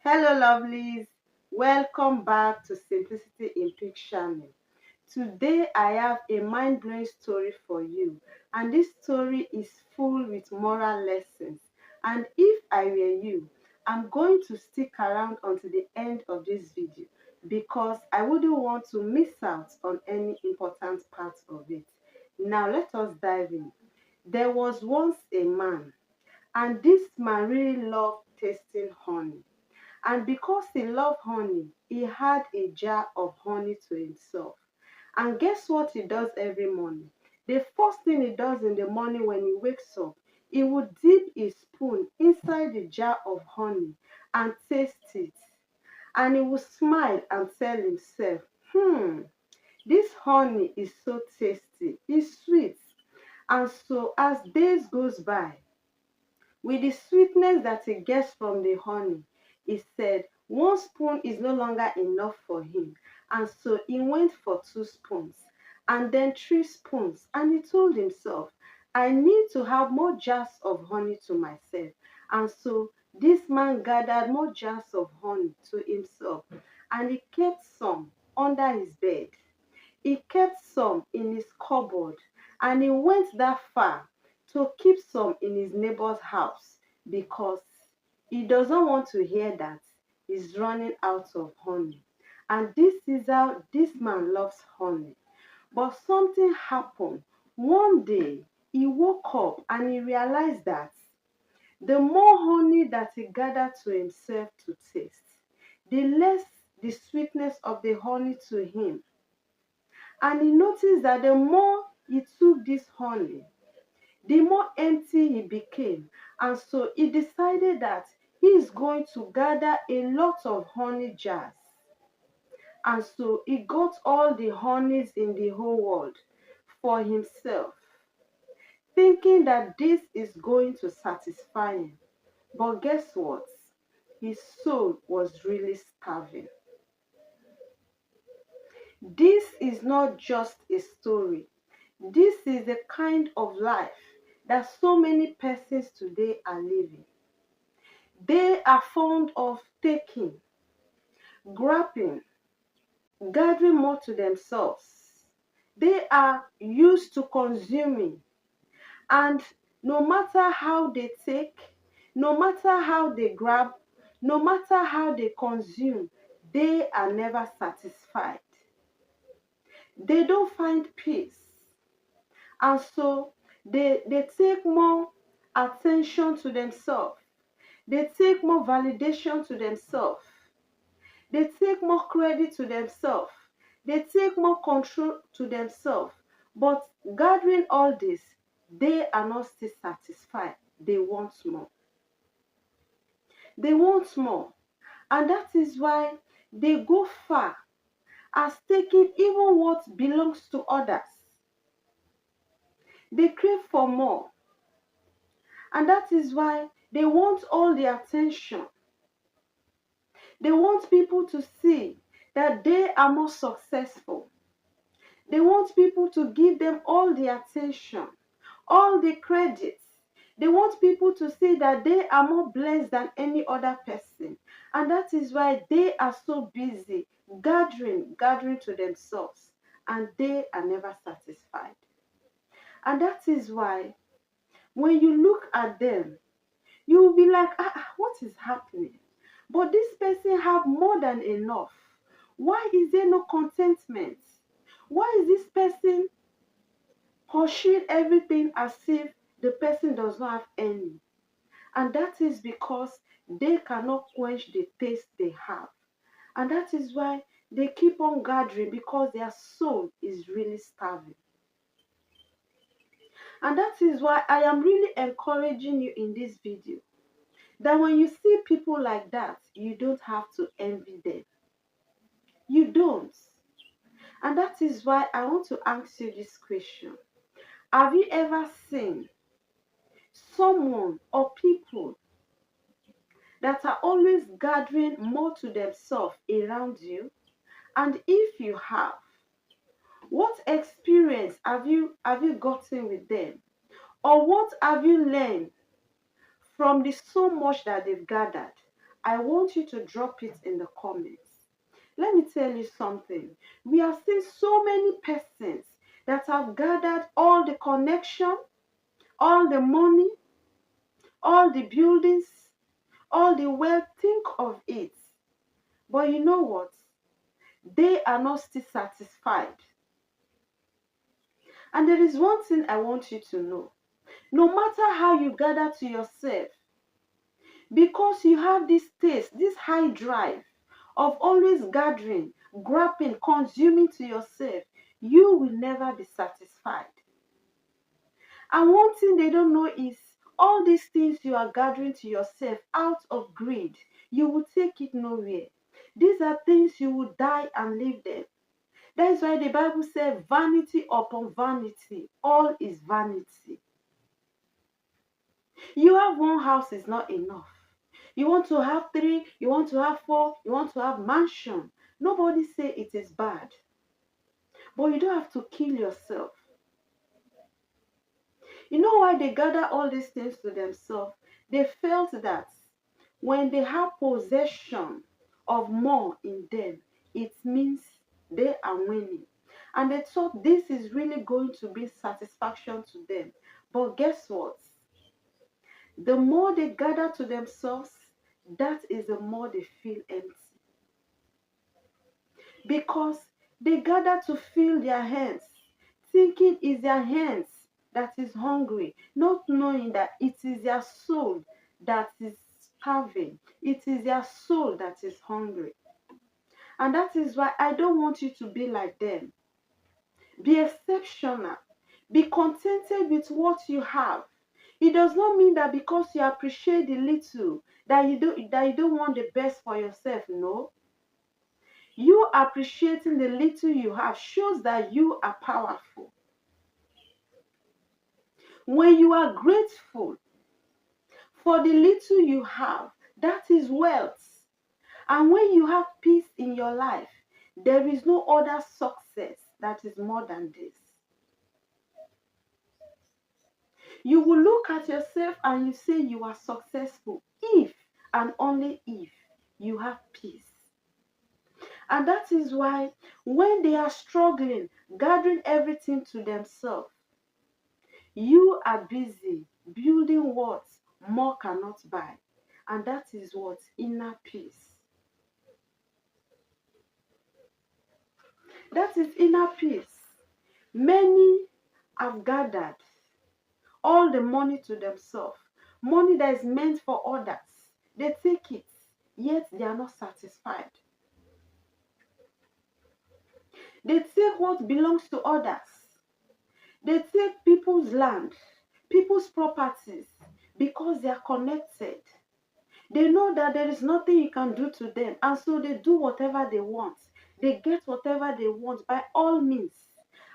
Hello lovelies, welcome back to Simplicity in Picture. Today I have a mind-blowing story for you, and this story is full with moral lessons. And if I were you, I'm going to stick around until the end of this video because I wouldn't want to miss out on any important part of it. Now let us dive in. There was once a man, and this man really loved tasting honey. And because he loved honey, he had a jar of honey to himself. And guess what he does every morning? The first thing he does in the morning when he wakes up, he would dip his spoon inside the jar of honey and taste it. And he would smile and tell himself, this honey is so tasty, it's sweet. And so as days goes by, with the sweetness that he gets from the honey, he said one spoon is no longer enough for him. And so he went for 2 spoons and then 3 spoons. And he told himself, I need to have more jars of honey to myself. And so this man gathered more jars of honey to himself. And he kept some under his bed. He kept some in his cupboard. And he went that far to keep some in his neighbor's house because he doesn't want to hear that he's running out of honey. And this is how this man loves honey. But something happened. One day, he woke up and he realized that the more honey that he gathered to himself to taste, the less the sweetness of the honey to him. And he noticed that the more he took this honey, the more empty he became. And so he decided that he is going to gather a lot of honey jars. And so he got all the honeys in the whole world for himself, thinking that this is going to satisfy him. But guess what? His soul was really starving. This is not just a story. This is the kind of life that so many persons today are living. They are fond of taking, grabbing, gathering more to themselves. They are used to consuming, and no matter how they take, no matter how they grab, no matter how they consume, they are never satisfied. They don't find peace. And so they take more attention to themselves. They take more validation to themselves. They take more credit to themselves. They take more control to themselves. But gathering all this, they are not still satisfied. They want more. They want more. And that is why they go far as taking even what belongs to others. They crave for more. And that is why they want all the attention. They want people to see that they are more successful. They want people to give them all the attention, all the credit. They want people to see that they are more blessed than any other person. And that is why they are so busy gathering to themselves, and they are never satisfied. And that is why when you look at them, you will be like, what is happening? But this person have more than enough. Why is there no contentment? Why is this person pursuing everything as if the person does not have any? And that is because they cannot quench the thirst they have. And that is why they keep on gathering, because their soul is really starving. And that is why I am really encouraging you in this video that when you see people like that, you don't have to envy them. You don't. And that is why I want to ask you this question. Have you ever seen someone or people that are always gathering more to themselves around you? And if you have, what experience have you gotten with them? Or what have you learned from the so much that they've gathered? I want you to drop it in the comments. Let me tell you something. We have seen so many persons that have gathered all the connection, all the money, all the buildings, all the wealth. Think of it. But you know what? They are not still satisfied. And there is one thing I want you to know. No matter how you gather to yourself, because you have this taste, this high drive of always gathering, grabbing, consuming to yourself, you will never be satisfied. And one thing they don't know is all these things you are gathering to yourself out of greed, you will take it nowhere. These are things you will die and leave them. That is why the Bible says, vanity upon vanity, all is vanity. You have one house is not enough. You want to have 3, you want to have 4, you want to have mansion. Nobody say it is bad. But you don't have to kill yourself. You know why they gather all these things to themselves? They felt that when they have possession of more in them, it means they are winning. And they thought this is really going to bring satisfaction to them. But guess what? The more they gather to themselves, that is the more they feel empty. Because they gather to fill their hands, thinking it's their hands that is hungry, not knowing that it is their soul that is starving. It is their soul that is hungry. And that is why I don't want you to be like them. Be exceptional. Be contented with what you have. It does not mean that because you appreciate the little that you don't want the best for yourself. No. You appreciating the little you have shows that you are powerful. When you are grateful for the little you have, that is wealth. And when you have peace in your life, there is no other success that is more than this. You will look at yourself and you say you are successful if and only if you have peace. And that is why when they are struggling, gathering everything to themselves, you are busy building what more cannot buy. And that is what? Inner peace. That is inner peace. Many have gathered all the money to themselves. Money that is meant for others. They take it, yet they are not satisfied. They take what belongs to others. They take people's land, people's properties, because they are connected. They know that there is nothing you can do to them, and so they do whatever they want. They get whatever they want by all means.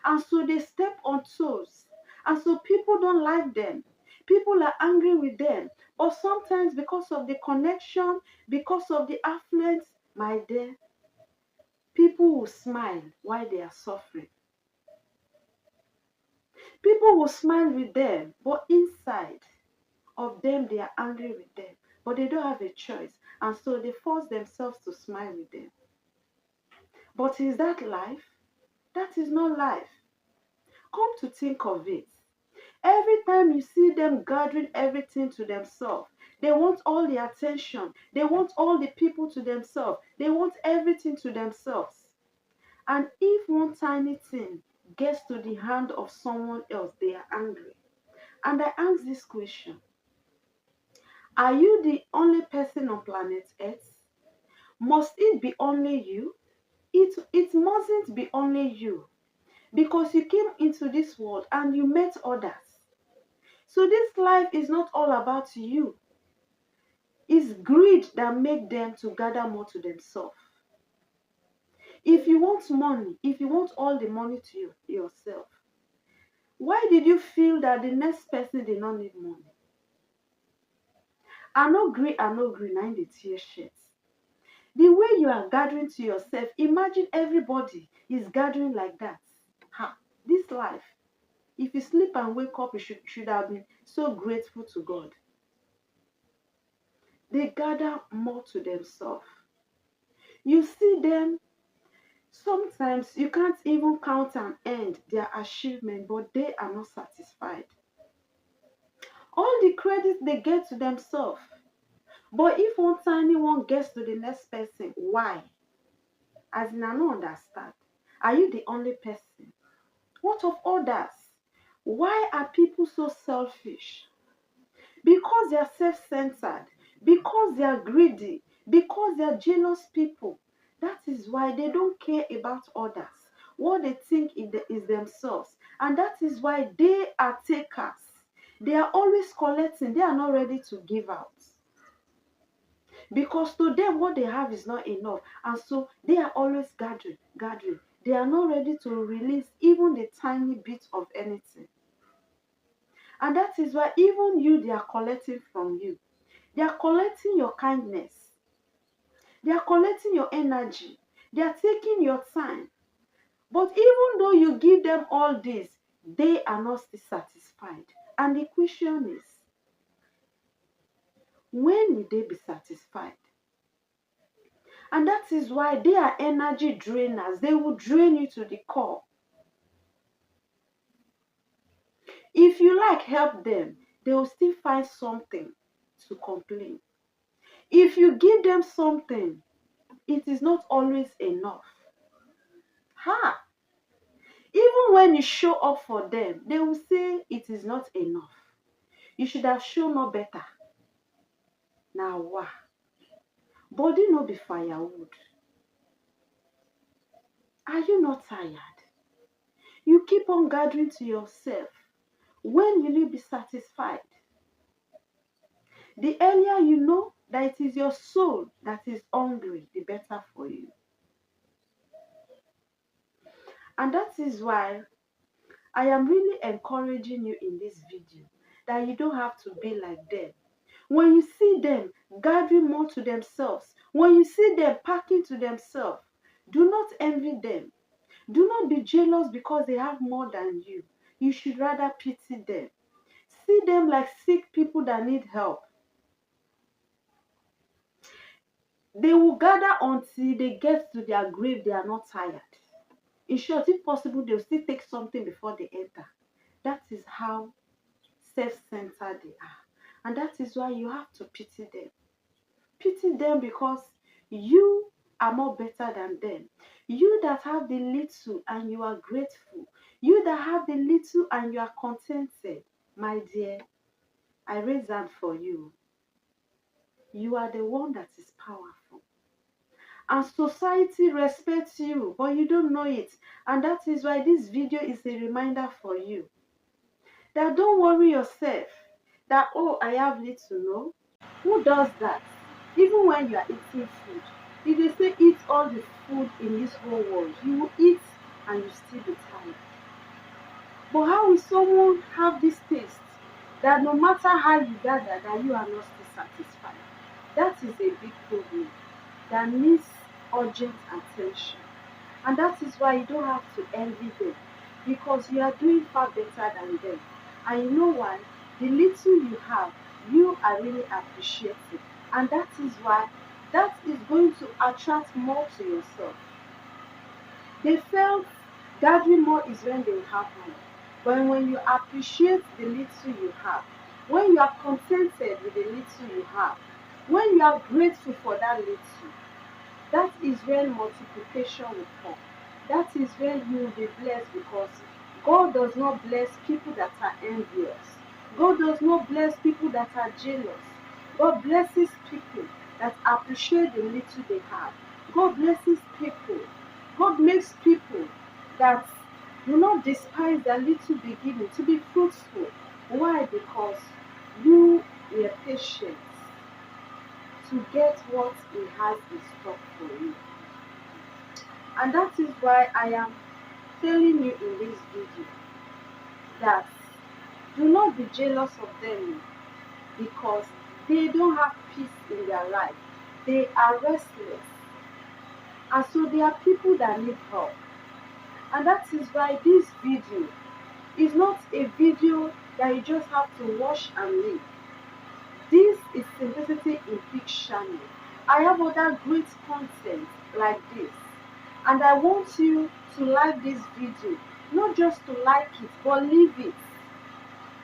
And so they step on toes. And so people don't like them. People are angry with them. But sometimes because of the connection, because of the affluence, my dear, people will smile while they are suffering. People will smile with them, but inside of them, they are angry with them. But they don't have a choice. And so they force themselves to smile with them. But is that life? That is not life. Come to think of it. Every time you see them gathering everything to themselves, they want all the attention. They want all the people to themselves. They want everything to themselves. And if one tiny thing gets to the hand of someone else, they are angry. And I ask this question. Are you the only person on planet Earth? Must it be only you? It mustn't be only you. Because you came into this world and you met others. So this life is not all about you. It's greed that makes them to gather more to themselves. If you want money, if you want all the money to yourself, why did you feel that the next person did not need money? I no gree, now in the tear shirts. The way you are gathering to yourself, imagine everybody is gathering like that. This life, if you sleep and wake up, you should have been so grateful to God. They gather more to themselves. You see them, sometimes you can't even count and end their achievement, but they are not satisfied. All the credit they get to themselves. But if one tiny one gets to the next person, why? As in, I don't understand. Are you the only person? What of others? Why are people so selfish? Because they are self-centered, because they are greedy, because they are jealous people. That is why they don't care about others. What they think is themselves. And that is why they are takers. They are always collecting. They are not ready to give out. Because to them, what they have is not enough. And so they are always gathering. They are not ready to release even the tiny bit of anything. And that is why even you, they are collecting from you. They are collecting your kindness. They are collecting your energy. They are taking your time. But even though you give them all this, they are not still satisfied. And the question is, when will they be satisfied? And that is why they are energy drainers. They will drain you to the core. If you like help them, they will still find something to complain. If you give them something, it is not always enough. Ha! Even when you show up for them, they will say it is not enough. You should have shown up better. Now, why? Body no be firewood. Are you not tired? You keep on gathering to yourself. When will you be satisfied? The earlier you know that it is your soul that is hungry, the better for you. And that is why I am really encouraging you in this video that you don't have to be like them. When you see them gathering more to themselves, when you see them packing to themselves, do not envy them. Do not be jealous because they have more than you. You should rather pity them. See them like sick people that need help. They will gather until they get to their grave, they are not tired. In short, if possible, they'll still take something before they enter. That is how self-centered they are. And that is why you have to pity them. Pity them because you are more better than them. You that have the little and you are grateful. You that have the little and you are contented. My dear, I raise hand for you. You are the one that is powerful. And society respects you, but you don't know it. And that is why this video is a reminder for you. That don't worry yourself. That, oh, I have little, no. Who does that? Even when you are eating food. If they say eat all the food in this whole world, you will eat and you still be tired. But how will someone have this taste that no matter how you gather, that you are not still satisfied? That is a big problem that needs urgent attention. And that is why you don't have to envy them, because you are doing far better than them. And you know why? The little you have, you are really appreciating. And that is why that is going to attract more to yourself. They felt gathering more is when they have more. But when you appreciate the little you have, when you are contented with the little you have, when you are grateful for that little, that is when multiplication will come. That is when you will be blessed, because God does not bless people that are envious. God does not bless people that are jealous. God blesses people that appreciate the little they have. God blesses people. God makes people that do not despise their little beginning to be fruitful. Why? Because you were patient to get what He has in stock for you. And that is why I am telling you in this video that do not be jealous of them, because they don't have peace in their life. They are restless. And so they are people that need help. And that is why this video is not a video that you just have to watch and leave. This is Simplicity in Pictionary. I have other great content like this, and I want you to like this video, not just to like it, but leave it.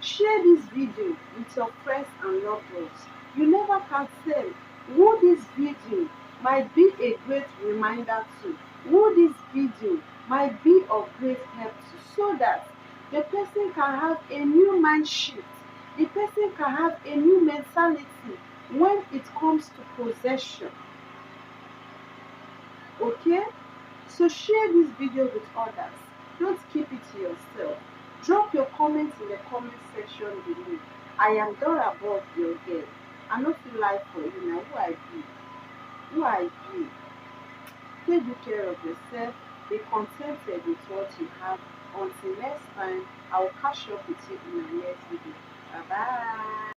Share this video with your friends and loved ones. You never can tell who this video might be a great reminder to, who this video might be of great help to, so that the person can have a new mind shift, the person can have a new mentality when it comes to possession. Okay? So share this video with others. Don't keep it to yourself. Drop your comments in the comment section below. I am Dora above your head. I no feel like for you now. Who I be? Who I be? Take good care of yourself. Be contented with what you have. Until next time, I will catch up with you in my next video. Bye bye.